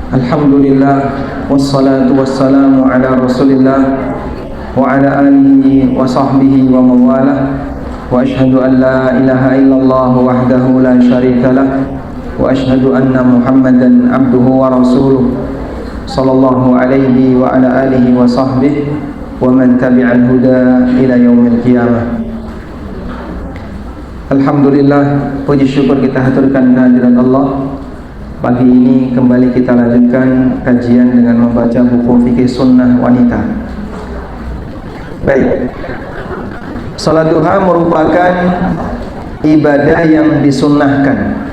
Alhamdulillah, wassalatu wassalamu ala rasulillah wa ala alihi wa sahbihi wa mawalah. Wa ashhadu an la ilaha illallah wahdahu la syarika lah, wa ashhadu anna muhammadan abduhu wa rasuluh sallallahu alaihi wa ala alihi wa sahbihi wa man tabi'al huda ila yaumil qiyamah. Alhamdulillah, puji syukur kita haturkan kehadirat Allah. Pagi ini kembali kita lanjutkan kajian dengan membaca buku fikih sunnah wanita. Baik, salat duha merupakan ibadah yang disunnahkan.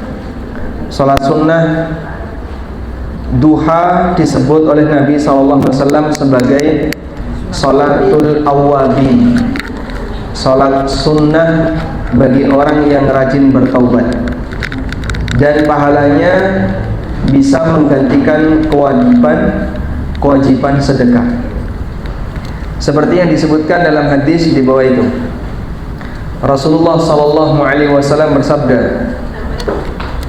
Salat sunnah duha disebut oleh Nabi SAW sebagai salatul awwabin, salat sunnah bagi orang yang rajin bertaubat, dan pahalanya bisa menggantikan kewajiban sedekah, seperti yang disebutkan dalam hadis di bawah itu. Rasulullah SAW bersabda,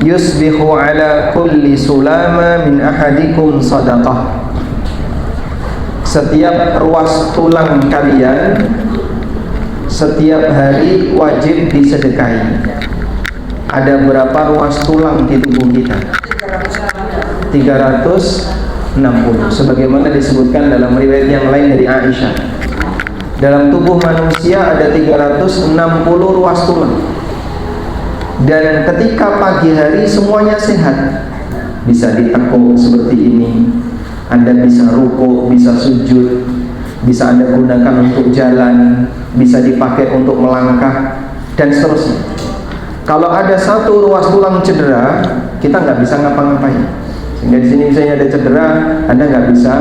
yusbihu ala kulli sulama min ahadikum sadaqah. Setiap ruas tulang kalian setiap hari wajib disedekahi. Ada berapa ruas tulang di tubuh kita? 360, sebagaimana disebutkan dalam riwayat yang lain dari Aisyah. Dalam tubuh manusia ada 360 ruas tulang, dan ketika pagi hari semuanya sehat, bisa ditekuk seperti ini. Anda bisa rukuk, bisa sujud, bisa Anda gunakan untuk jalan, bisa dipakai untuk melangkah, dan seterusnya. Kalau ada satu ruas tulang cedera, kita nggak bisa ngapa-ngapain. Sehingga di sini misalnya ada cedera, Anda nggak bisa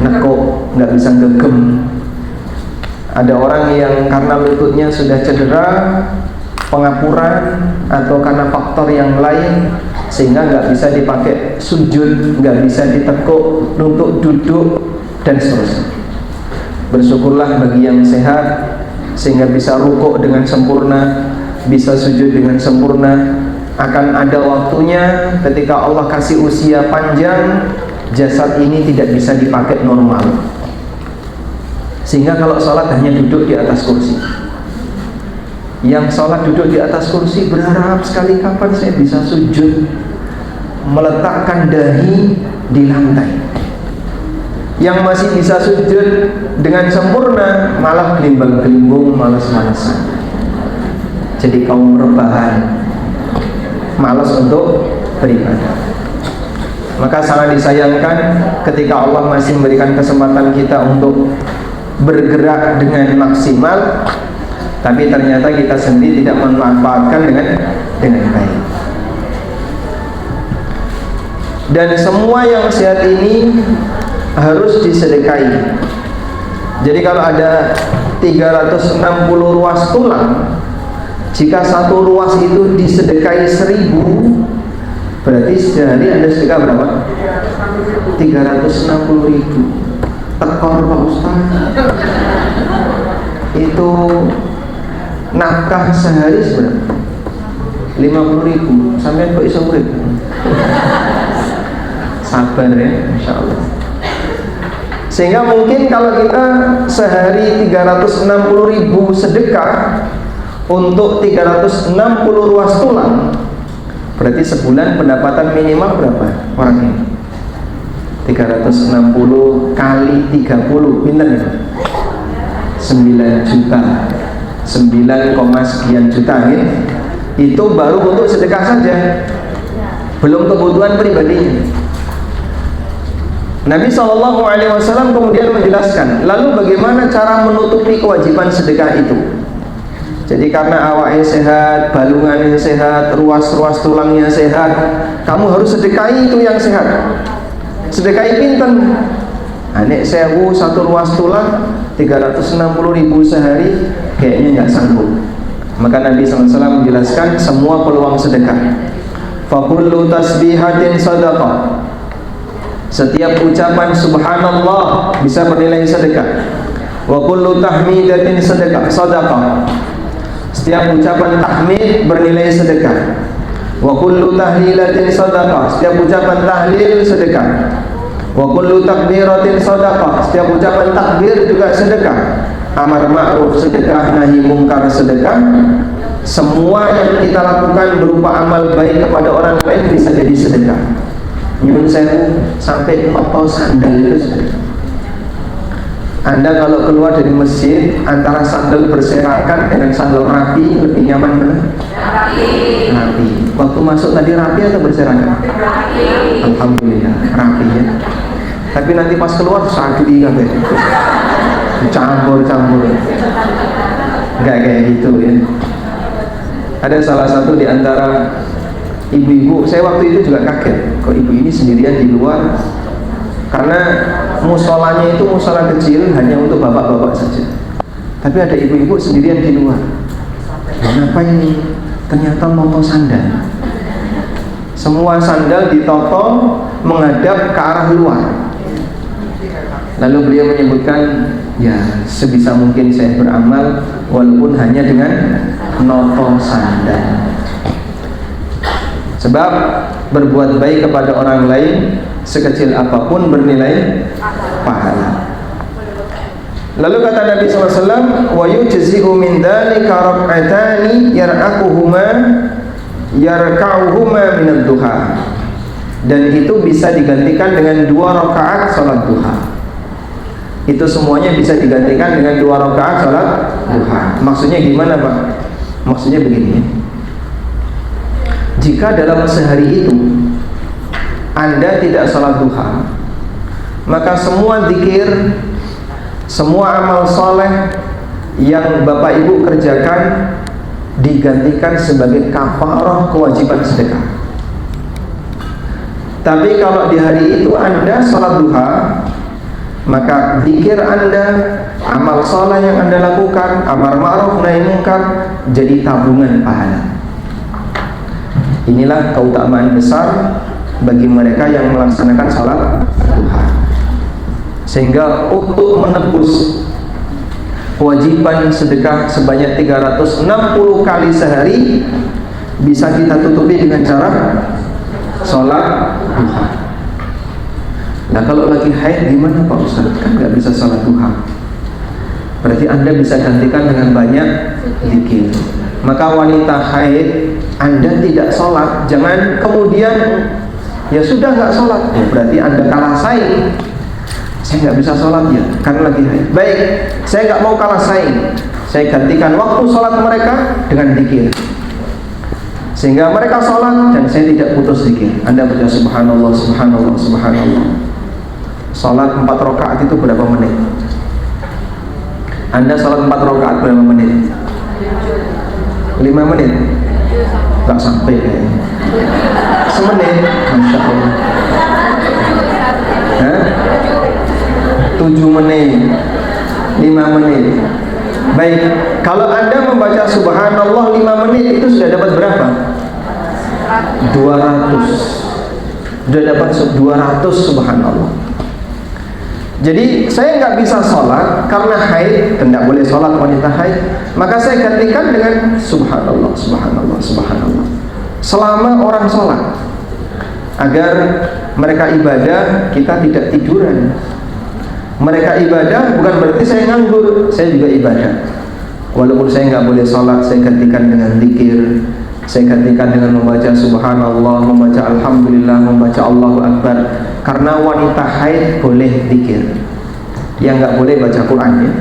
nekuk, nggak bisa gegem. Ada orang yang karena lututnya sudah cedera, pengapuran, atau karena faktor yang lain, sehingga nggak bisa dipakai sujud, nggak bisa ditekuk untuk duduk, dan seterusnya. Bersyukurlah bagi yang sehat, sehingga bisa rukuk dengan sempurna, bisa sujud dengan sempurna. Akan ada waktunya ketika Allah kasih usia panjang, jasad ini tidak bisa dipakai normal, sehingga kalau sholat hanya duduk di atas kursi. Yang sholat duduk di atas kursi berharap sekali kapan saya bisa sujud, meletakkan dahi di lantai. Yang masih bisa sujud dengan sempurna malah gelimbang-gelimbung, malas-malasan. Jadi kaum rebahan, malas untuk beribadah. Maka sangat disayangkan ketika Allah masih memberikan kesempatan kita untuk bergerak dengan maksimal, tapi ternyata kita sendiri tidak memanfaatkan dengan baik. Dan semua yang sehat ini harus disedekahi. Jadi kalau ada 360 ruas tulang, jika satu ruas itu disedekahi 1000, berarti sehari Anda sedekah berapa? 360.000. Tekor Pak Ustaz, itu nafkah sehari seberapa? 50.000. Sampai kok iso urip? Sabar ya, insya Allah. Sehingga mungkin kalau kita sehari 360.000 sedekah untuk 360 ruas tulang, berarti sebulan pendapatan minimal berapa orang ini? 360 kali 30 pinten ya? 9 juta, 9, sekian juta ya? Itu baru untuk sedekah saja, belum kebutuhan pribadinya. Nabi SAW kemudian menjelaskan, lalu bagaimana cara menutupi kewajiban sedekah itu? Jadi karena awaknya sehat, balungannya sehat, ruas-ruas tulangnya sehat, kamu harus sedekahi itu yang sehat. Sedekahi pinten? Nek 1000 satu ruas tulang, 360.000 sehari, kayaknya nggak sanggup. Maka Nabi SAW menjelaskan semua peluang sedekah. Fakullu tasbihatin sadaqah. Setiap ucapan subhanallah bisa bernilai sedekah. Wa kullu tahmidatin sadaqah. Setiap ucapan tahmid bernilai sedekah. Wa kullu tahlilatin sadaqah, setiap ucapan tahlil sedekah. Wa kullu takbiratin sadaqah, setiap ucapan takbir juga sedekah. Amar ma'ruf sedekah, nahi mungkar sedekah. Semua yang kita lakukan berupa amal baik kepada orang lain bisa jadi sedekah. Nyuwun sewu sampai foto sandal itu sedekah. Anda kalau keluar dari masjid antara sandal berserakan dengan sandal rapi, lebih nyaman mana? Rapi. Waktu masuk tadi rapi atau berserakan? Rapi. Alhamdulillah rapi ya. Tapi nanti pas keluar sakit kan? Campur. Enggak kayak gitu ya. Ada salah satu di antara ibu-ibu, saya waktu itu juga kaget, kok ibu ini sendirian di luar. Karena musolanya itu musola kecil, hanya untuk bapak-bapak saja. Tapi ada ibu-ibu sendirian di luar. Kenapa ini? Ternyata moto sandal. Semua sandal ditoto menghadap ke arah luar. Lalu beliau menyebutkan, ya sebisa mungkin saya beramal walaupun hanya dengan noto sandal. Sebab berbuat baik kepada orang lain sekecil apapun bernilai pahala. Lalu kata Nabi SAW, wa yujzi'u min dhalika rak'atani yarka'uhuma minad duha. Dan itu bisa digantikan dengan 2 rakaat salat duha. Itu semuanya bisa digantikan dengan 2 rakaat salat duha. Maksudnya gimana Pak? Maksudnya begini, jika dalam sehari itu Anda tidak salat duha, maka semua zikir, semua amal soleh yang Bapak Ibu kerjakan digantikan sebagai kafarah kewajiban sedekah. Tapi kalau di hari itu Anda salat duha, maka zikir Anda, amal soleh yang Anda lakukan, amar ma'ruf nahi munkar, jadi tabungan pahala. Inilah keutamaan besar bagi mereka yang melaksanakan salat duha. Sehingga untuk menebus kewajiban sedekah sebanyak 360 kali sehari bisa kita tutupi dengan cara salat duha. Nah kalau lagi haid gimana Pak Ustaz? Kan nggak bisa salat duha. Berarti Anda bisa gantikan dengan banyak zikir. Maka wanita haid, Anda tidak sholat, jangan kemudian ya sudah nggak sholat, ya berarti Anda kalah saing. Saya nggak bisa sholat ya, karena lagi haid. Baik, saya nggak mau kalah saing. Saya gantikan waktu sholat mereka dengan zikir, sehingga mereka sholat dan saya tidak putus zikir. Anda baca subhanallah, subhanallah, subhanallah. Sholat 4 rakaat itu berapa menit? Anda sholat 4 rakaat berapa menit? 5 menit? Gak sampai kayaknya. Semenit? Masya Allah. 7 menit, 5 menit. Baik, kalau Anda membaca subhanallah 5 menit itu sudah dapat berapa? 200. Sudah dapat 200 subhanallah. Jadi saya nggak bisa sholat karena haid, tidak boleh sholat wanita haid, maka saya gantikan dengan subhanallah, subhanallah, subhanallah selama orang sholat, agar mereka ibadah, kita tidak tiduran. Mereka ibadah bukan berarti saya nganggur, saya juga ibadah. Walaupun saya nggak boleh sholat, saya gantikan dengan zikir, saya gantikan dengan membaca subhanallah, membaca alhamdulillah, membaca Allahu Akbar. Karena wanita haid boleh zikir, yang nggak boleh baca Quran ya.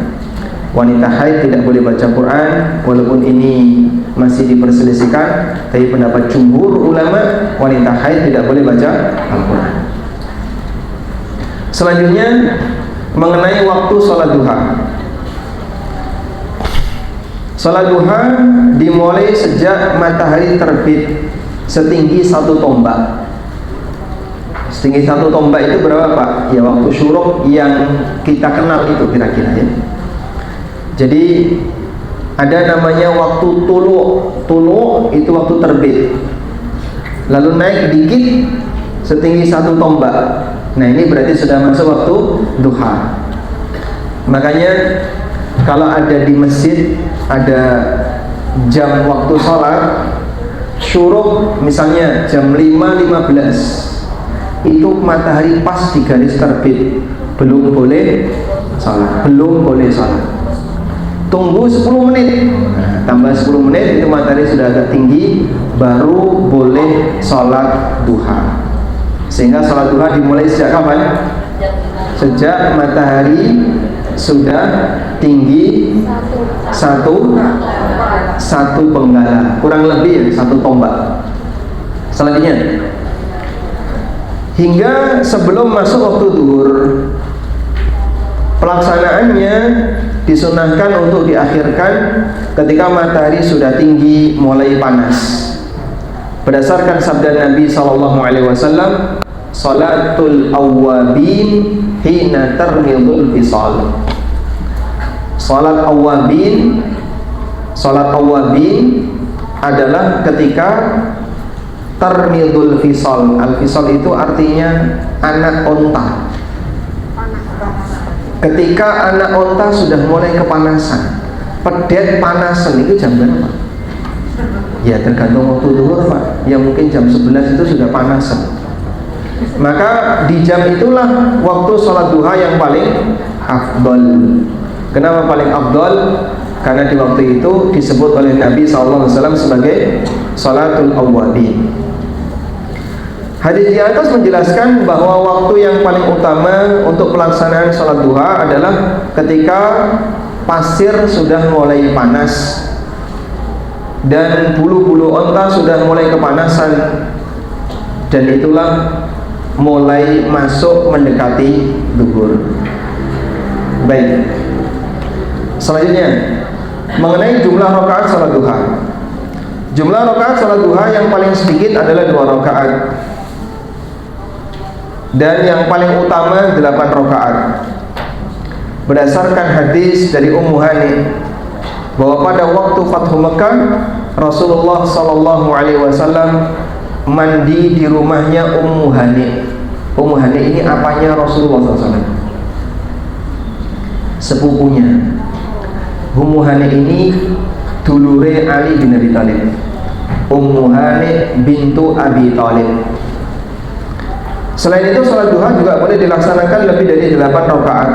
Wanita haid tidak boleh baca Quran, walaupun ini masih diperselisihkan, tapi pendapat jumhur ulama, wanita haid tidak boleh baca Al-Quran. Selanjutnya mengenai waktu sholat duha. Sholat duha dimulai sejak matahari terbit setinggi 1 tombak. Setinggi 1 tombak itu berapa Pak? Ya waktu syuruk yang kita kenal itu kira-kira ya. Jadi ada namanya waktu tulu itu waktu terbit. Lalu naik dikit setinggi 1 tombak. Nah ini berarti sudah masuk waktu duha. Makanya kalau ada di masjid ada jam waktu sholat, syuruk misalnya jam 5.15, itu matahari pas di garis terbit, belum boleh sholat, belum boleh sholat. Tunggu 10 menit, nah, tambah 10 menit itu matahari sudah agak tinggi, baru boleh sholat duha. Sehingga sholat duha dimulai sejak kapan? Sejak matahari sudah tinggi satu penggala, kurang lebih ya, 1 tombak. Selanjutnya, hingga sebelum masuk waktu zuhur, pelaksanaannya disunahkan untuk diakhirkan ketika matahari sudah tinggi mulai panas. Berdasarkan sabda Nabi SAW, salatul awwabin hina tarmidul fisal. Salat awwabin adalah ketika tarmidul fisal. Al-fisal itu artinya anak onta. Ketika anak onta sudah mulai kepanasan, pedet panasan, itu jam berapa? Ya tergantung waktu zuhur Pak. Ya mungkin jam 11 itu sudah panasan. Maka di jam itulah waktu sholat duha yang paling afdol. Kenapa paling afdol? Karena di waktu itu disebut oleh Nabi SAW sebagai sholatul awwabin. Hadis di atas menjelaskan bahwa waktu yang paling utama untuk pelaksanaan sholat duha adalah ketika pasir sudah mulai panas dan bulu-bulu onta sudah mulai kepanasan, dan itulah mulai masuk mendekati zuhur. Baik. Selanjutnya, mengenai jumlah rakaat sholat duha. Jumlah rakaat sholat duha yang paling sedikit adalah 2 rakaat. Dan yang paling utama 8 rakaat. Berdasarkan hadis dari Ummu Hani bahwa pada waktu Fathu Mekah, Rasulullah SAW mandi di rumahnya Ummu Hani. Ummu Hani ini apanya Rasulullah SAW? Sepupunya. Ummu Hani ini dulure Ali bin Abi Thalib. Ummu Hani bintu Abi Thalib. Selain itu, sholat duha juga boleh dilaksanakan lebih dari 8 rakaat.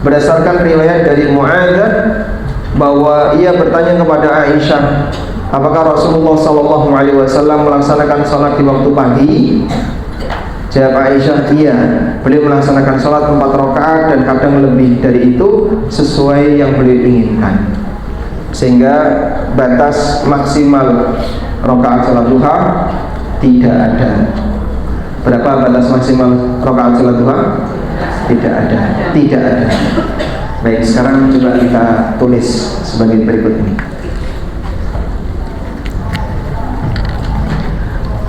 Berdasarkan riwayat dari Mu'adzah bahwa ia bertanya kepada Aisyah, apakah Rasulullah SAW melaksanakan sholat di waktu pagi? Jawab Aisyah, iya, beliau melaksanakan sholat 4 rakaat dan kadang lebih dari itu sesuai yang beliau inginkan. Sehingga batas maksimal rakaat sholat duha tidak ada. Berapa batas maksimal rakaat sholat duha? Tidak ada. Baik, sekarang coba kita tulis sebagai berikut ini.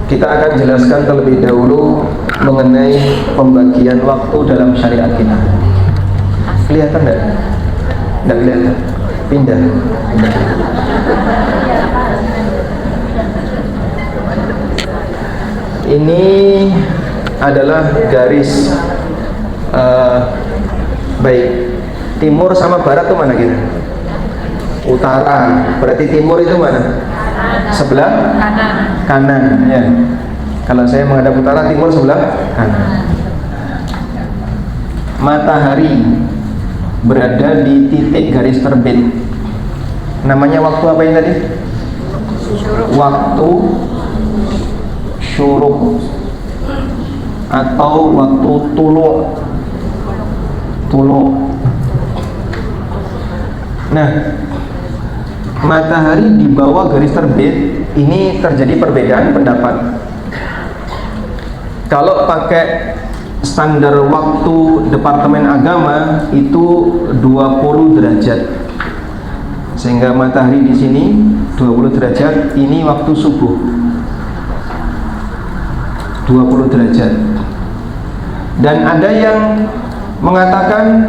Kita akan jelaskan terlebih dahulu mengenai pembagian waktu dalam syariat kita. Kelihatan enggak? Enggak kelihatan. Pindah. Ini adalah garis baik, timur sama barat itu mana gitu? Utara. Berarti timur itu mana? Sebelah kanan ya. Kalau saya menghadap utara, timur sebelah kanan. Matahari berada di titik garis terbit. Namanya waktu apa ini tadi? Waktu syuruk atau waktu tulu. Nah, matahari di bawah garis terbit ini terjadi perbedaan pendapat. Kalau pakai standar waktu Departemen Agama itu 20 derajat. Sehingga matahari di sini 20 derajat, ini waktu subuh 20 derajat. Dan ada yang mengatakan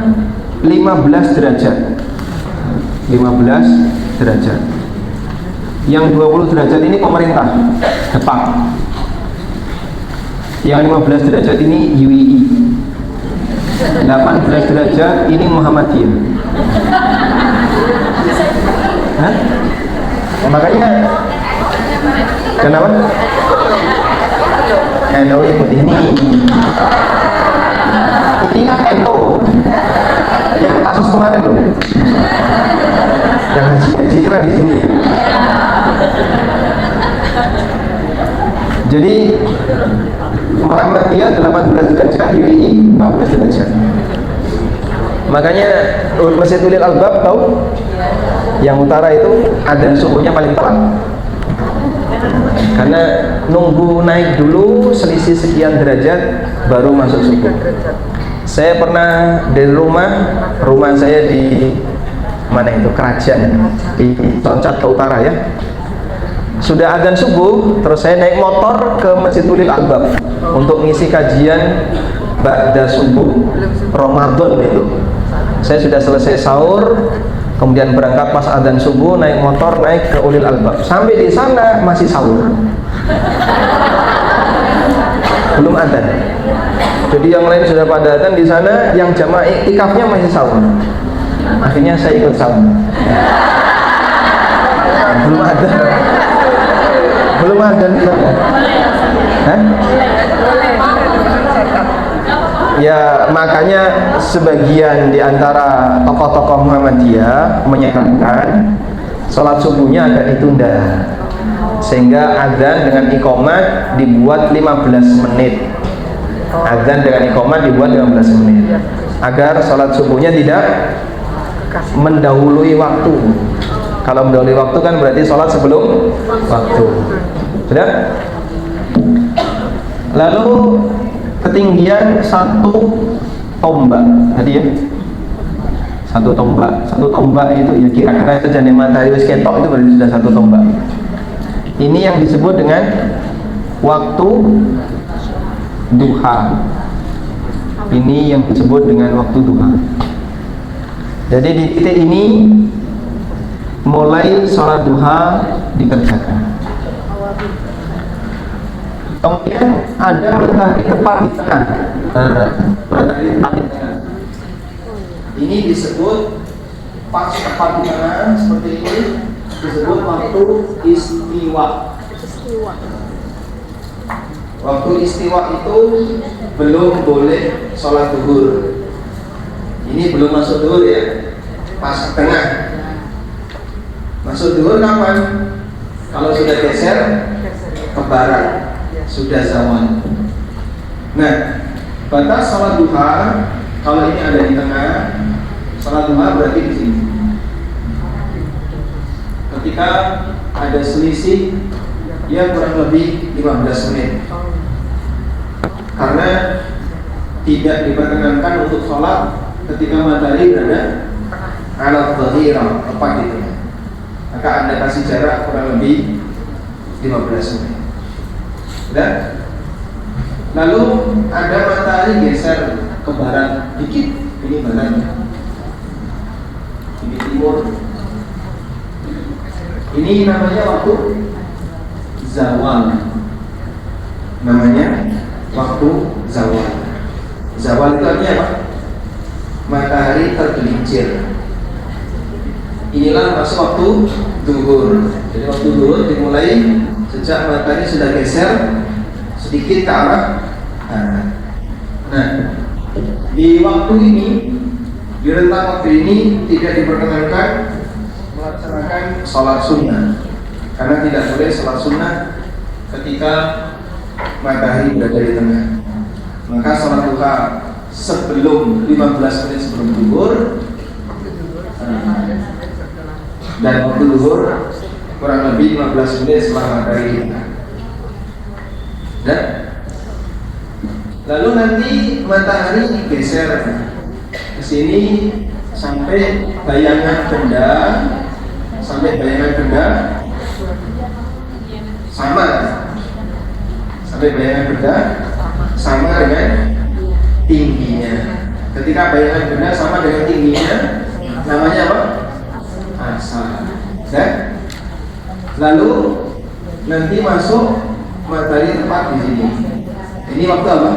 15 derajat. 15 derajat. Yang 20 derajat ini pemerintah Jepang. Yang 15 derajat ini UII. 18 derajat ini Muhammadiyah. Hah? Makanya Kenapa? NU ikut ini. Ini kan NU. Yang kasus kemarin loh. Yang haji itu kan di sini. Jadi Muhammadiyah 18 derajat, UII 14 derajat. Makanya Masjid Ulil Albab tahu? Yang utara itu adzan subuhnya paling telat. Karena nunggu naik dulu selisih sekian derajat baru masuk subuh. Saya pernah dari rumah saya di mana itu, Kerajaan di Loncat ke utara ya. Sudah adzan subuh, terus saya naik motor ke Masjid Ulil Albab untuk ngisi kajian ba'da subuh Ramadan itu. Saya sudah selesai sahur, kemudian berangkat pas adzan subuh, naik motor naik ke Ulil Albab. Sampai di sana masih sahur, belum adzan. Jadi yang lain sudah pada adzan, di sana yang jamaah iktikafnya masih sahur. Akhirnya saya ikut sahur. Belum adzan. Belum adzan. Hah? Ya, makanya sebagian di antara tokoh-tokoh Muhammadiyah menyarankan sholat subuhnya agak ditunda, sehingga adzan dengan iqamah dibuat 15 menit. Adzan dengan iqamah dibuat 15 menit agar sholat subuhnya tidak mendahului waktu. Kalau mendahului waktu kan berarti sholat sebelum waktu. Sudah? Lalu ketinggian 1 tombak tadi ya, 1 tombak itu ya kira-kira sejajar matahari wis ketok, itu berarti sudah 1 tombak. Ini yang disebut dengan waktu duha. Ini yang disebut dengan waktu duha. Jadi di titik ini mulai sholat duha dikerjakan. Kemudian ada matahari tepat di tengah. Ini disebut pas tepat di tengah seperti ini, disebut waktu istiwa. Waktu istiwa itu belum boleh sholat duhur. Ini belum masuk duhur ya, pas tengah. Masuk duhur kapan? Kalau sudah geser ke barat, sudah zawal. Nah, batas sholat duha kalau ini ada di tengah, sholat duha berarti di sini. Ketika ada selisih, ya kurang lebih 15 menit. Karena tidak diperkenankan untuk sholat ketika matahari berada ala dhahirah, tepat di tengah. Maka Anda kasih jarak kurang lebih 15 menit. Dan lalu ada matahari geser ke barat dikit, ini barat, ini timur. Ini namanya waktu zawal. Namanya waktu zawal. Zawal itu artinya apa? Matahari tergelincir. Inilah masuk waktu zuhur. Jadi waktu zuhur dimulai sejak matahari sudah geser sedikit ke arah barat. Nah, di waktu ini, di rentang waktu ini tidak diperkenankan melaksanakan sholat sunnah, karena tidak boleh sholat sunnah ketika matahari berada di tengah. Maka sholat duha sebelum 15 menit sebelum zuhur, dan waktu zuhur kurang lebih 15 menit setelah matahari. Dan lalu nanti matahari geser ke sini sampai bayangan benda, sama sampai bayangan benda sama dengan tingginya. Ketika bayangan benda sama dengan tingginya, namanya apa? Asar. Dan lalu nanti masuk matahari tepat di sini. Ini waktu apa?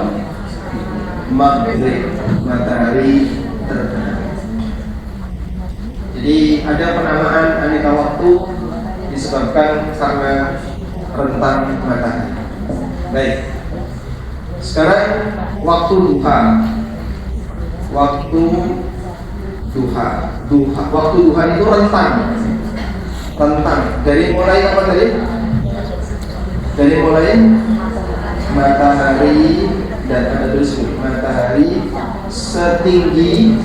Maghrib, matahari terbenam. Jadi ada penamaan aneka waktu disebabkan karena rentang matahari. Baik. Sekarang waktu duha. Waktu duha itu rentang. Dari mulai apa tadi? Dari mulai matahari, dan ada tulis matahari setinggi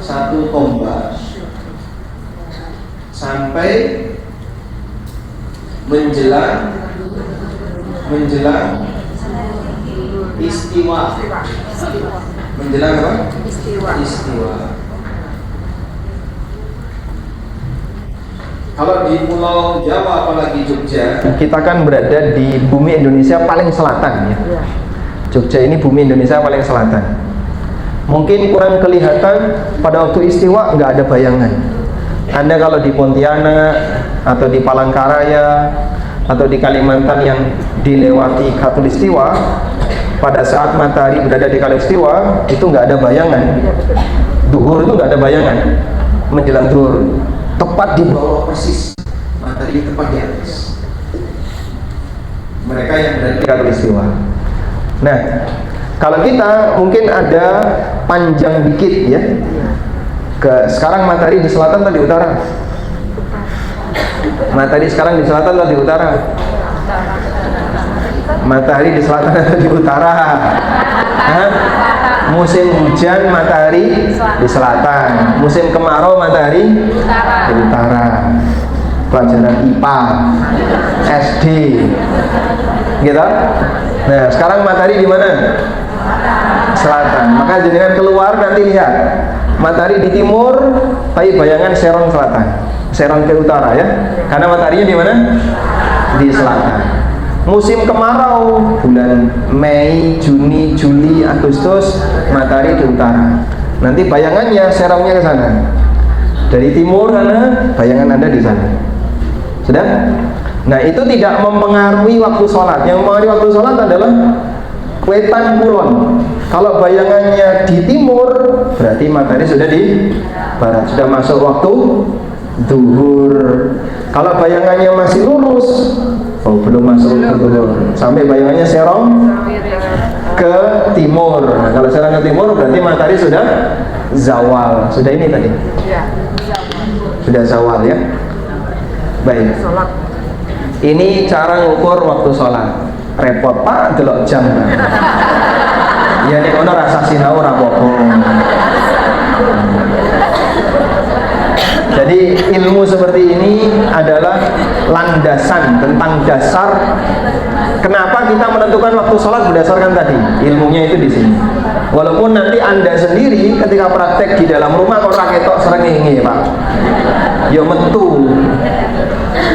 1 tombak sampai menjelang istiwa. Menjelang apa? Istiwa. Kalau di Pulau Jawa apalagi Jogja, kita kan berada di bumi Indonesia paling selatan ya. Jogja ini bumi Indonesia paling selatan. Mungkin kurang kelihatan pada waktu istiwa, nggak ada bayangan. Anda kalau di Pontianak atau di Palangkaraya atau di Kalimantan yang dilewati khatulistiwa, pada saat matahari berada di khatulistiwa itu nggak ada bayangan. Duhur itu nggak ada bayangan. Menjelang duhur, tepat di bawah persis matahari, tepat di atas mereka yang berada di khatulistiwa. Nah, kalau kita mungkin ada panjang dikit ya. Sekarang matahari di selatan atau di utara? Matahari sekarang di selatan atau di utara? Matahari di selatan atau di utara? Hah? Musim hujan matahari di selatan, musim kemarau matahari di utara. Pelajaran IPA SD gitu. Nah, sekarang matahari di mana? Selatan. Maka jenengan keluar nanti lihat matahari di timur, tapi bayangan Serong selatan, Serong ke utara ya. Karena mataharinya di mana? Di selatan. Musim kemarau bulan Mei, Juni, Juli, Agustus, matahari di utara. Nanti bayangannya Serongnya ke sana. Dari timur sana, bayangan Anda di sana. Sudah? Nah, itu tidak mempengaruhi waktu sholat. Yang mempengaruhi waktu sholat adalah wetan kulon. Kalau bayangannya di timur, berarti matahari sudah di barat, sudah masuk waktu zuhur. Kalau bayangannya masih lurus, belum masuk zuhur. Sampai bayangannya serong ke timur. Nah, kalau serong ke timur, berarti matahari sudah zawal. Sudah ini tadi? Sudah zawal ya. Baik. Ini cara ngukur waktu sholat. Repot Pak, delok jam. Ya nek ono rasa sinau ora apa-apa. Jadi ilmu seperti ini adalah landasan tentang dasar kenapa kita menentukan waktu sholat berdasarkan tadi. Ilmunya itu di sini. Walaupun nanti Anda sendiri ketika praktek di dalam rumah kok ra ketok srengenge, Pak. Ya metu.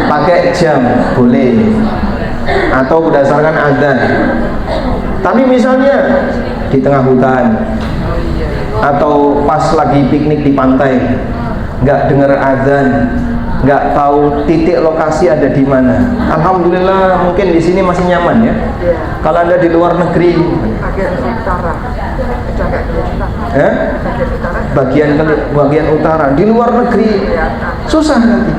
Pakai jam boleh. Atau berdasarkan azan. Tapi misalnya di tengah hutan atau pas lagi piknik di pantai, nggak dengar azan, nggak tahu titik lokasi ada di mana. Alhamdulillah mungkin di sini masih nyaman ya. Kalau Anda di luar negeri, bagian utara di luar negeri susah nanti.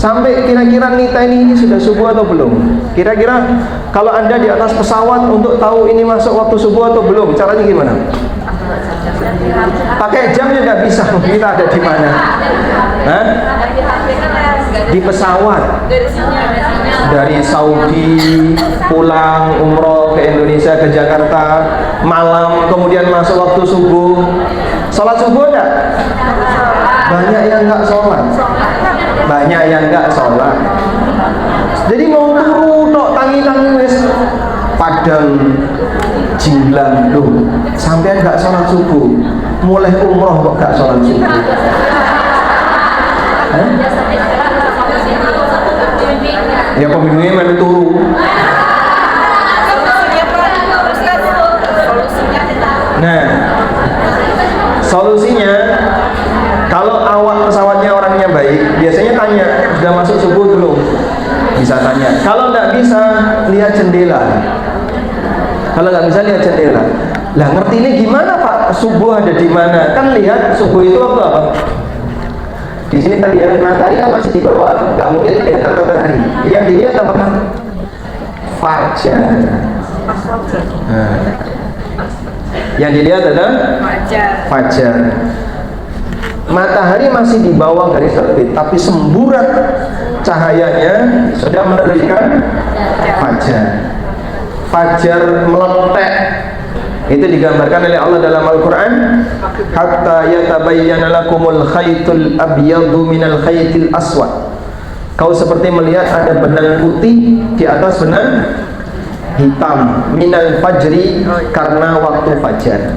Sampai kira-kira nita ini sudah subuh atau belum? Kira-kira kalau Anda di atas pesawat untuk tahu ini masuk waktu subuh atau belum, caranya gimana? Pakai jamnya nggak bisa, kita ada di mana? Hah? Di pesawat dari Saudi pulang umroh ke Indonesia, ke Jakarta malam, kemudian masuk waktu subuh. Sholat subuh enggak? Banyak yang nggak sholat. Banyak yang nggak sholat. Jadi mau turu tok tangi-tangi wis Padang Jinglang loh, sampai nggak sholat subuh. Mulai umroh kok nggak sholat subuh. Ya pemimpinnya mana turu. Nah, solusinya kalau awak pesawatnya orangnya baik, biasanya tanya, sudah masuk subuh belum? Bisa tanya. Kalau nggak bisa, lihat jendela. Kalau nggak bisa, lihat jendela. Lah ngerti ini gimana Pak? Subuh ada di mana? Kan lihat subuh itu waktu apa? Di sini tadi ya, matahari kan masih di bawah, nggak mungkin kelihatan matahari. Yang dilihat apa kan? Fajar. Nah, yang dilihat adalah fajar. Matahari masih di bawah garis terbit, tapi semburat cahayanya sudah menerbitkan fajar. Fajar meletek. Itu digambarkan oleh Allah dalam Al-Quran, hatta yatabayyana lakumul khaytul abyadu minal khaytil aswad. Kau seperti melihat ada benang putih di atas benang hitam minal fajri, karena waktu fajar.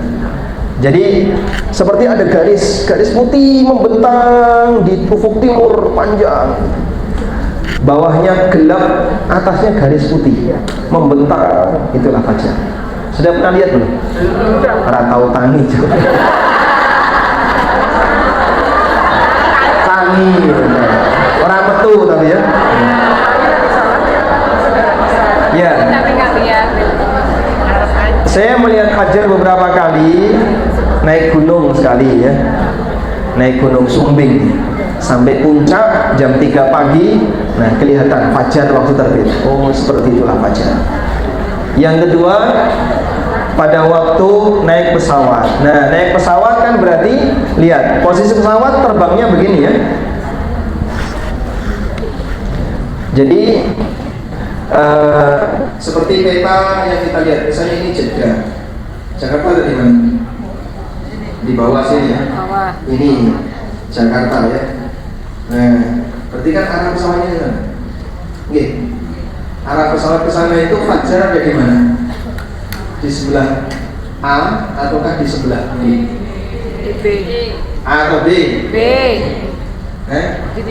Jadi seperti ada garis putih membentang di ufuk timur panjang, bawahnya gelap, atasnya garis putih membentang, itulah fajar. Sudah pernah lihat belum? Ratau tangi juga. Tangi, orang metu tapi ya. Ya. Saya melihat fajar beberapa kali, naik gunung sekali ya, naik gunung Sumbing sampai puncak jam 3 pagi. Nah, kelihatan fajar waktu terbit. Oh, seperti itulah fajar. Yang kedua, pada waktu naik pesawat. Nah, naik pesawat kan berarti lihat posisi pesawat terbangnya begini ya. Jadi seperti peta yang kita lihat, misalnya ini Jeddah, Jakarta ada di mana? Di bawah sini ya. Ini Jakarta ya. Nah, berarti kan arah pesawatnya di sana. Oke. Arah pesawat ke sana itu fajar ada di mana? Di sebelah A ataukah di sebelah B? B. A atau B? B. B.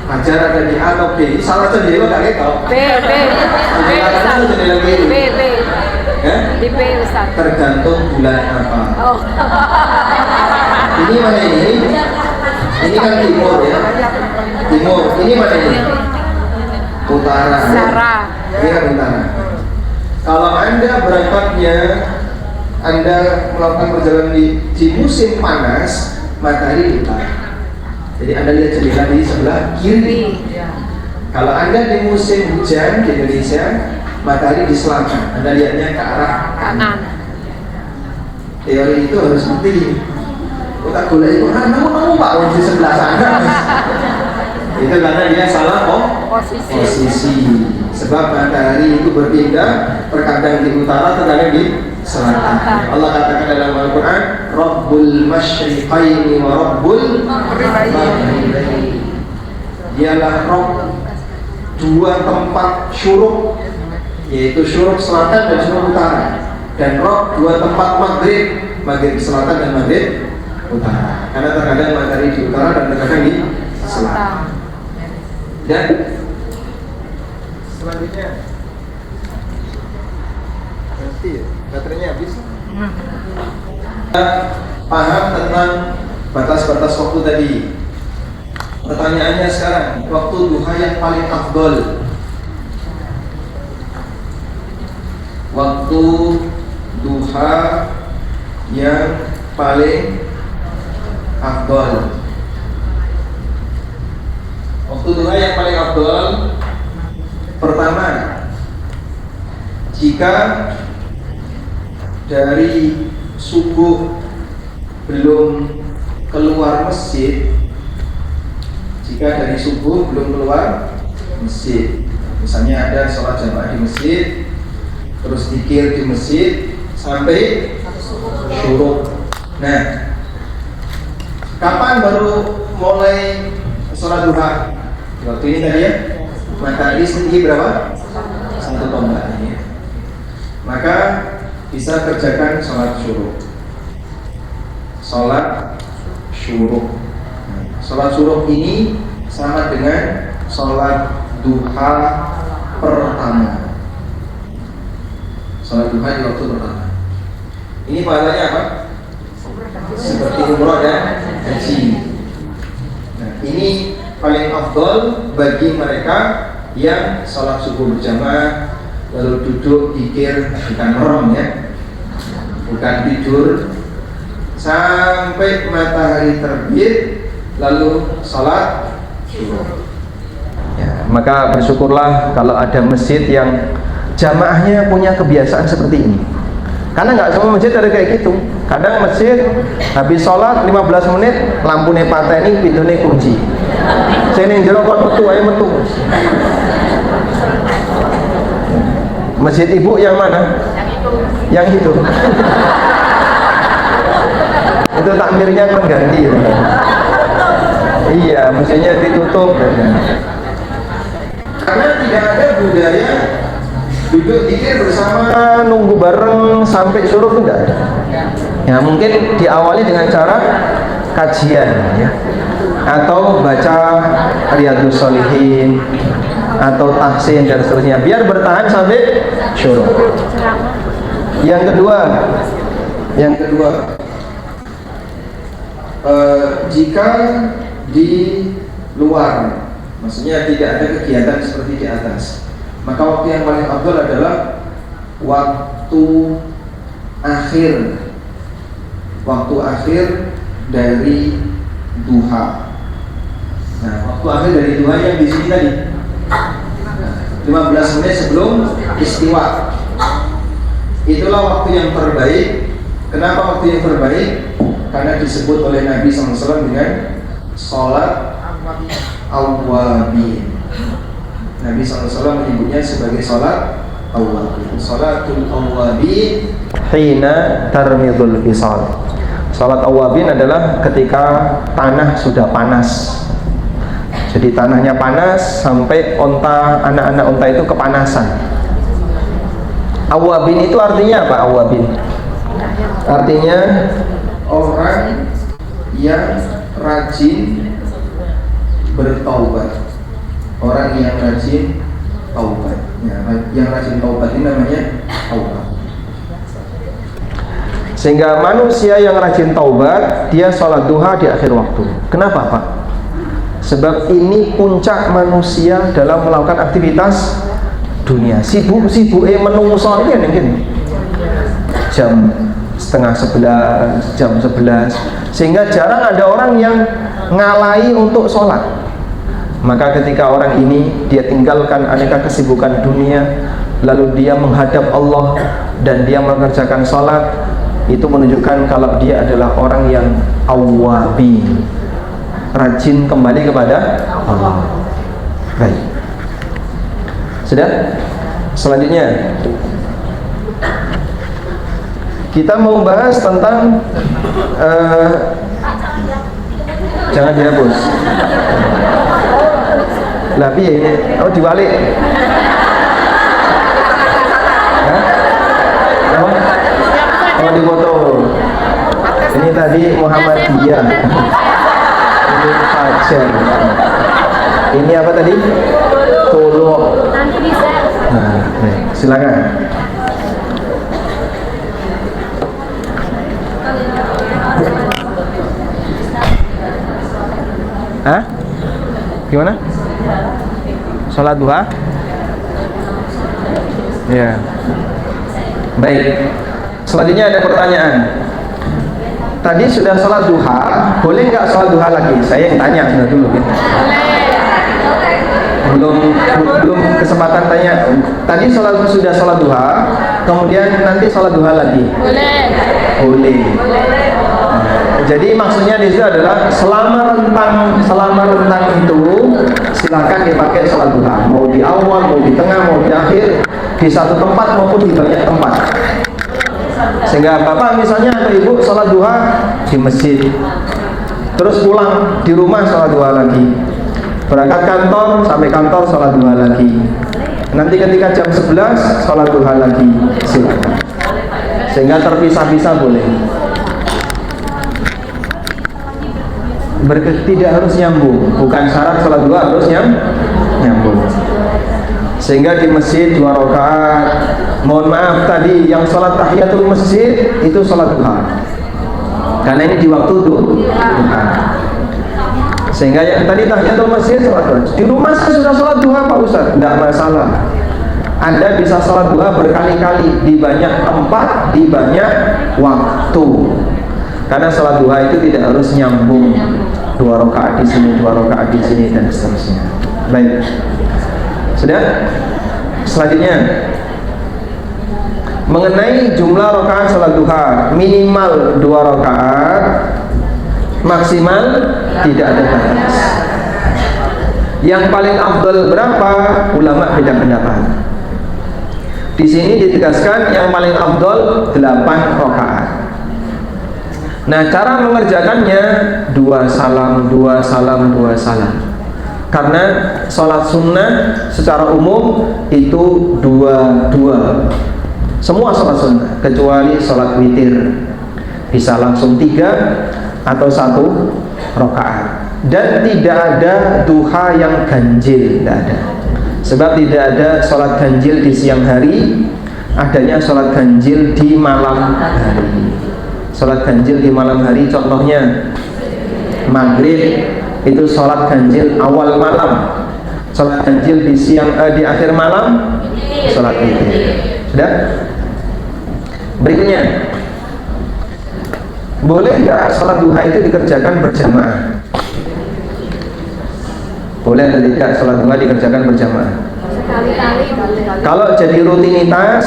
Fajar ada di A atau B? Salah sendiri nggak tahu. B. Di B Ustaz. Tergantung bulan apa. Oh. Ini mana ini? Ini kan timur ya. Timur. Ini mana ini? Utara. Utara. Ini kan utara. Kalau Anda berangkatnya, Anda melakukan perjalanan di musim panas, matahari di utara. Jadi Anda lihat jendela di sebelah kiri. Kalau Anda di musim hujan di Indonesia, matahari di selatan. Anda lihatnya ke arah kanan. Teori itu harus seperti otak gula itu, kamu Pak di sebelah sana. Itu karena dia salah posisi. Sebab matahari itu berpindah, terkadang di utara, terkadang di selatan. Allah katakan dalam Al-Quran, Rabbul Masyriqaini wa Rabbul Maghribaini. Dialah Rabb dua tempat syuruk, yaitu syuruk selatan dan syuruk utara, dan Rabb dua tempat maghrib selatan dan maghrib utara. Karena terkadang matahari di utara dan terkadang di selatan. Dan selanjutnya nanti baterainya habis. Kita paham tentang batas-batas waktu tadi. Pertanyaannya sekarang, waktu duha yang paling afdol. Waktu duha yang paling afdol. Waktu duha yang paling afdol, pertama, jika dari subuh belum keluar masjid, misalnya ada sholat jamaah di masjid, terus zikir di masjid sampai syuruk. Nah, kapan baru mulai sholat duha? Waktu ini tadi ya, matahari setinggi berapa? 1 tombak ini. Maka bisa kerjakan sholat syuruk. Sholat syuruk ini sama dengan sholat duha pertama. Sholat duha di waktu pertama. Ini pahalanya apa? Seperti umroh dan haji. Nah, ini paling afdol bagi mereka yang sholat subuh berjamaah, lalu duduk zikir, bukan merem ya, bukan tidur sampai matahari terbit, lalu sholat zuhur. Ya, maka bersyukurlah kalau ada masjid yang jamaahnya punya kebiasaan seperti ini. Karena nggak semua masjid ada kayak gitu. Kadang masjid habis sholat 15 menit lampunya pateni, pintunya kunci. Saya ning jero kok metu ae metu. Masjid ibu yang mana? Yang itu. Itu takmirnya mengganti. Iya, mestinya ditutup. Karena tidak ada budaya duduk zikir bersama nunggu bareng sampai suruh itu enggak ada. Ya mungkin diawali dengan cara kajian ya, atau baca Riyadhus Shalihin atau tahsin dan seterusnya biar bertahan sampai syuruh. Yang kedua jika di luar, maksudnya tidak ada kegiatan seperti di atas, maka waktu yang paling afdal adalah waktu akhir dari duha. Nah, waktu akhir dari duha yang di sini tadi 15 menit sebelum istiwa. Itulah waktu yang terbaik. Kenapa waktu yang terbaik? Karena disebut oleh Nabi SAW dengan sholat awwabin. Nabi SAW menyebutnya sebagai sholat awwabin. Sholatul awwabin hina tarmidul fisal. Sholat awwabin adalah ketika tanah sudah panas. Jadi tanahnya panas sampai anak-anak unta itu kepanasan. Awwabin itu artinya apa? Awwabin artinya orang yang rajin bertaubat. Orang yang rajin taubat. Ya, yang rajin taubat ini namanya taubat. Sehingga manusia yang rajin taubat, dia sholat duha di akhir waktu. Kenapa Pak? Sebab ini puncak manusia dalam melakukan aktivitas dunia. Sibuk-sibuk menungso ini mungkin jam setengah 11, jam 11, sehingga jarang ada orang yang ngalai untuk sholat. Maka ketika orang ini dia tinggalkan aneka kesibukan dunia, lalu dia menghadap Allah dan dia mengerjakan sholat, itu menunjukkan kalau dia adalah orang yang awwabi, rajin kembali kepada Allah. Baik, sudah. Selanjutnya kita mau bahas tentang jangan dihapus. Lah piye ini? Oh diwalik. Hah? Oh dipoto. Ini tadi Muhammadiyah. Ini Fajar. Ini apa tadi? Tolong. Nah, silakan. Hah? Gimana? Sholat duha? Ya. Baik. Selanjutnya ada pertanyaan. Tadi sudah sholat duha, boleh nggak sholat duha lagi? Saya yang tanya sudah dulu. Belum kesempatan tanya. Tadi sudah sholat duha, kemudian nanti sholat duha lagi. Boleh. Jadi maksudnya di situ adalah selama rentang itu silakan dipakai sholat duha. Mau di awal, mau di tengah, mau di akhir, di satu tempat maupun di banyak tempat. Sehingga bapak misalnya atau ibu sholat duha di masjid, terus pulang di rumah sholat duha lagi, berangkat kantor sampai kantor sholat duha lagi, nanti ketika jam 11 sholat duha lagi, silakan. Sehingga terpisah-pisah boleh. Tidak harus nyambung, bukan syarat sholat duha harus nyambung. Sehingga di masjid 2 rakaat. Mohon maaf tadi yang sholat tahiyatul masjid itu sholat duha, karena ini di waktu duha. Sehingga yang tadi tahiyatul masjid sholat duha. Di rumah saya sudah sholat duha Pak Ustaz, tidak masalah. Anda bisa sholat duha berkali-kali di banyak tempat, di banyak waktu. Karena sholat duha itu tidak harus nyambung. 2 rakaat di sini, 2 rakaat di sini, dan seterusnya. Baik, sudah. Selanjutnya mengenai jumlah rakaat salat duha, minimal 2 rakaat, maksimal tidak ada batas. Yang paling afdal berapa? Ulama beda pendapat. Di sini ditegaskan yang paling afdal 8 rakaat. Nah, cara mengerjakannya 2 salam, 2 salam, 2 salam. Karena sholat sunnah secara umum itu 2-2. Semua sholat sunnah kecuali sholat witir bisa langsung 3 atau 1 rakaat. Dan tidak ada duha yang ganjil, tidak ada. Sebab tidak ada sholat ganjil di siang hari, adanya sholat ganjil di malam hari. Sholat ganjil di malam hari contohnya maghrib itu sholat ganjil awal malam, sholat ganjil di di akhir malam, sholat witir. Sudah? Berikutnya, boleh nggak sholat duha itu dikerjakan berjamaah? Boleh atau tidak sholat duha dikerjakan berjamaah? Kalau jadi rutinitas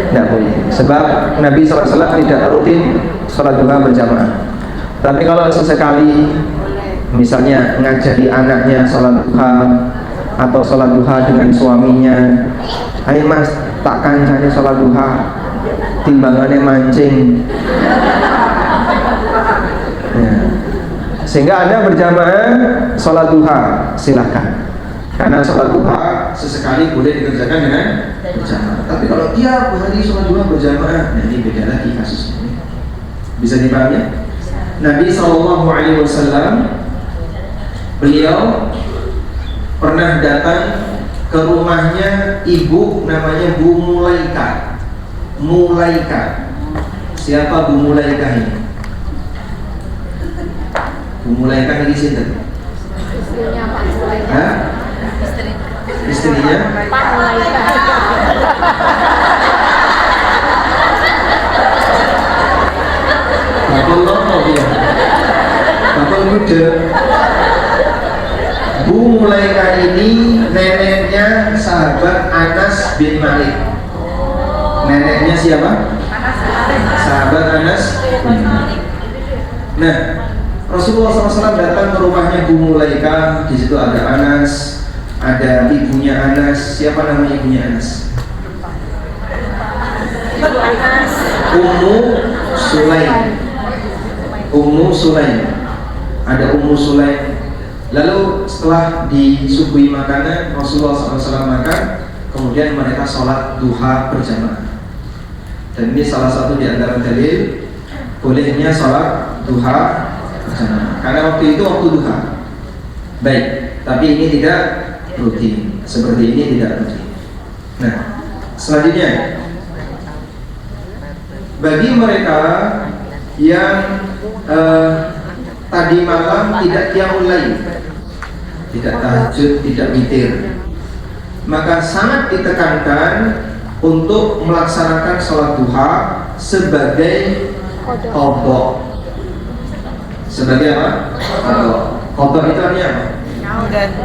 tidak boleh, sebab Nabi SAW tidak rutin sholat duha berjamaah. Tapi kalau sesekali, misalnya ngajari anaknya sholat duha atau sholat duha dengan suaminya, ayo mas tak kancane sholat duha, timbangannya mancing. Ya. Sehingga Anda berjamaah sholat duha, silahkan. Karena sholat duha sesekali boleh dikerjakan dengan berjamaah. Tapi kalau tiap hari sholat duha berjamaah, nah ini beda lagi kasusnya. Bisa dipahami? Nabi SAW, beliau pernah datang ke rumahnya ibu namanya Bu Mulaika. Mulaika. Siapa Bu Mulaika ini? Bu Mulaika ini siapa? Istrinya Pak Mulaika. Hah? Istrinya? Pak Mulaika. Bapak Lopo ya. Bapak muda. Bu Mulaika ini neneknya sahabat Anas bin Malik. Neneknya siapa? Sahabat Anas bin Malik. Nah, Rasulullah SAW datang ke rumahnya Bu Mulaika. Di situ ada Anas, ada ibunya Anas. Siapa nama ibunya Anas? Ibu Anas. Ummu Sulaim. Ummu Sulaim. Ada Ummu Sulaim. Lalu setelah disuguhi makanan, Rasulullah SAW makan, kemudian mereka sholat duha berjamaah. Dan ini salah satu di antara dalil bolehnya sholat duha berjamaah. Karena waktu itu waktu duha. Baik, tapi ini tidak rutin. Seperti ini tidak rutin. Nah, selanjutnya, bagi mereka yang tadi malam tidak qiyamul lail, tidak tahajud, tidak witir, maka sangat ditekankan untuk melaksanakan sholat duha sebagai qadha. Sebagai apa? Qadha. Qadha itu artinya apa?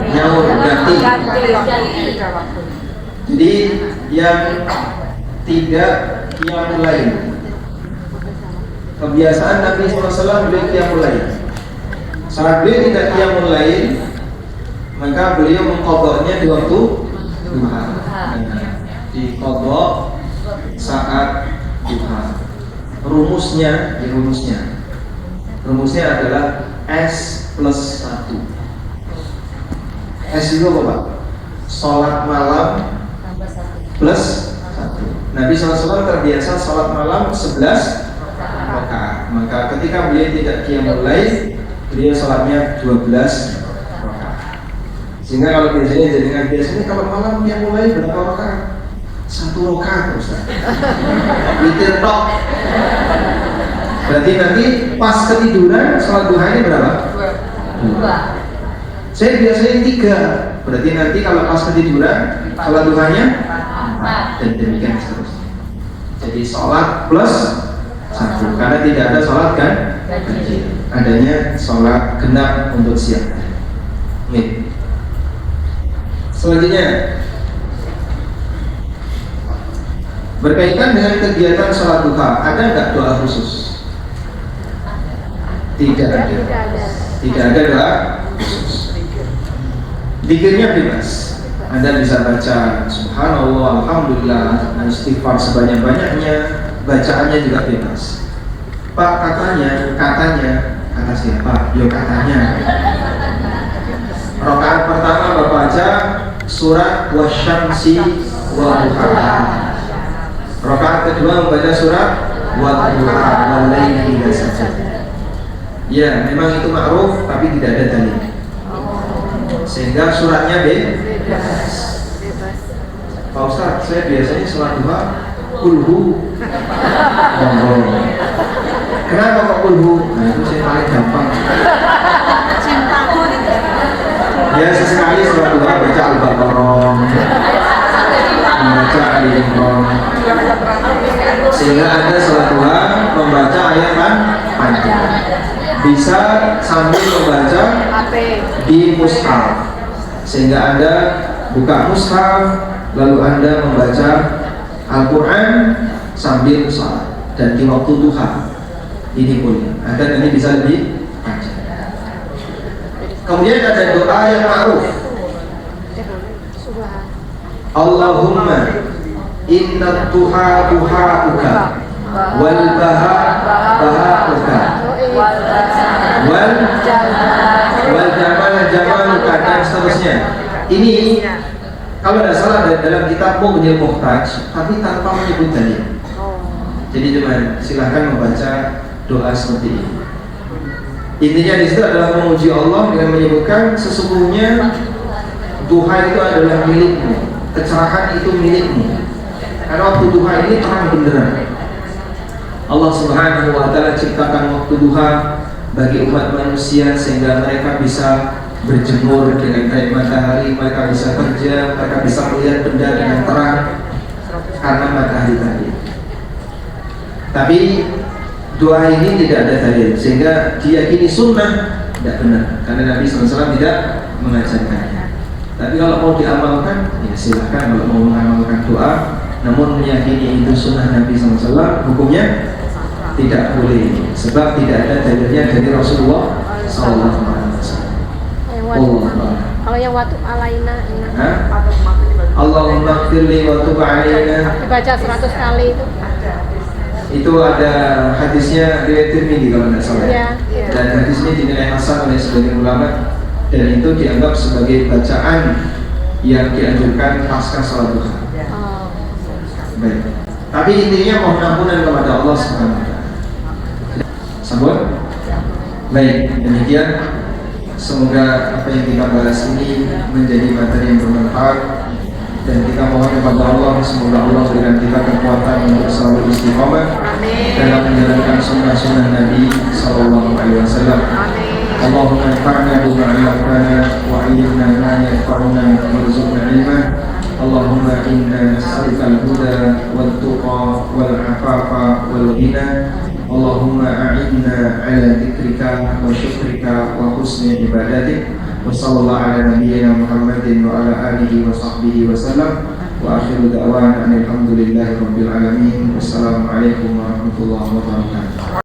Nyaur, ganti. Jadi yang tidak qiyamul lail, kebiasaan Nabi SAW beliau qiyamul lail. Saat beliau tidak qiyamul lail, maka beliau mengqadhanya di waktu duha. Di qadha saat duha. Rumusnya adalah S+1. S itu apa Pak? Sholat malam plus 1. Nabi SAW terbiasa sholat malam 11 rakaat. Maka ketika beliau tidak qiyamul lail, beliau sholatnya 12 rakaat. Sehingga kalau biasanya kalau malam qiyamul lail berapa rakaat? 1 rakaat Ustaz. Witir tok. Berarti nanti pas ketiduran sholat duhanya berapa? 2. Saya biasanya 3. Berarti nanti kalau pas ketiduran sholat duhanya 4. Dan demikian seterusnya. Jadi sholat plus 1. Karena tidak ada sholat kan ganjil. Adanya sholat genap untuk siang. Nih. Selanjutnya berkaitan dengan kegiatan sholat duha, ada nggak doa khusus? Tidak ada. Tidak ada doa khusus. Zikirnya bebas. Anda bisa baca subhanallah, alhamdulillah, istighfar sebanyak-banyaknya, bacaannya juga bebas. Pak, kata siapa? Yo katanya. Rakaat pertama baca surat wasyamsi wa duhaha. Rakaat kedua membaca surat wa duha wal laili idza saja. Ya, memang itu ma'ruf tapi tidak ada dalil. Sehingga suratnya bebas. Pak Ustaz, saya biasanya sholat duha kulhu. Kenapa kok kulhu? Nah itu saya paling gampang. Ya sesekali sholat duha baca Al-Baqarah, membaca Ali Imran. Sehingga ada sholat duha membaca ayat panjang. Bisa sambil membaca di mushaf. Sehingga Anda buka mushaf, lalu Anda membaca Al-Quran sambil sholat dan di waktu duha. Ini boleh. Anda nanti bisa lebih panjang. Kemudian ada doa yang ma'ruf. Allahumma inna tuha duha'uka wal baha baha'uka wal jamal jamaluka dan seterusnya. Ini kalau tidak salah dalam kitab Mughnil Muhtaj, tapi tanpa menyebut dalil. Jadi teman, silahkan membaca doa seperti ini. Intinya di situ adalah memuji Allah dengan menyebutkan sesungguhnya duha itu adalah milikmu, kecerahan itu milikmu. Karena waktu duha ini terang benderang. Allah Subhanahu wa taala ciptakan waktu duha bagi umat manusia sehingga mereka bisa berjemur dengan terik matahari, mereka bisa kerja, mereka bisa melihat benda dengan terang karena matahari tadi. Tapi doa ini tidak ada dalil sehingga diyakini sunnah tidak benar karena Nabi SAW tidak mengajarkannya. Tapi kalau mau diamalkan, ya silakan kalau mau mengamalkan doa, namun meyakini itu sunnah Nabi SAW, hukumnya tidak boleh sebab tidak ada dalilnya dari Rasulullah SAW. Kalau yang waktu alaina ini Allahumma firli wa tub alaina dibaca 100 kali itu ada hadisnya riwayat Tirmidzi kalau tidak salah. Ya. Dan hadis ini dinilai hasan oleh sebagian ulama dan itu dianggap sebagai bacaan yang dianjurkan pasca sholat duha. Baik. Tapi intinya mohon ampunan kepada Allah Subhanahu wa taala. Sambut. Baik, demikian. Semoga apa yang kita bahas ini menjadi materi yang bermanfaat dan kita mohon kepada Allah semoga Allah berikan kita kekuatan untuk selalu istiqomah dalam menjalankan sunnah-sunnah Nabi Sallallahu Alaihi Wasallam. Allahumma anfa'na bima 'allamtana wa 'allimna ma yanfa'una warzuqna 'ilma. Allahumma inna nas'aluka al-huda wat-tuqa wal-'afafa wal-ghina. Allahumma a'inna ala dzikrika wa syukrika wa husni ibadatik. Wa sallallahu ala nabiyyina Muhammadin wa ala alihi wa sahbihi wa sallam. Wa akhiru da'wana alhamdulillahi rabbil alamin. Wassalamualaikum warahmatullahi wabarakatuh.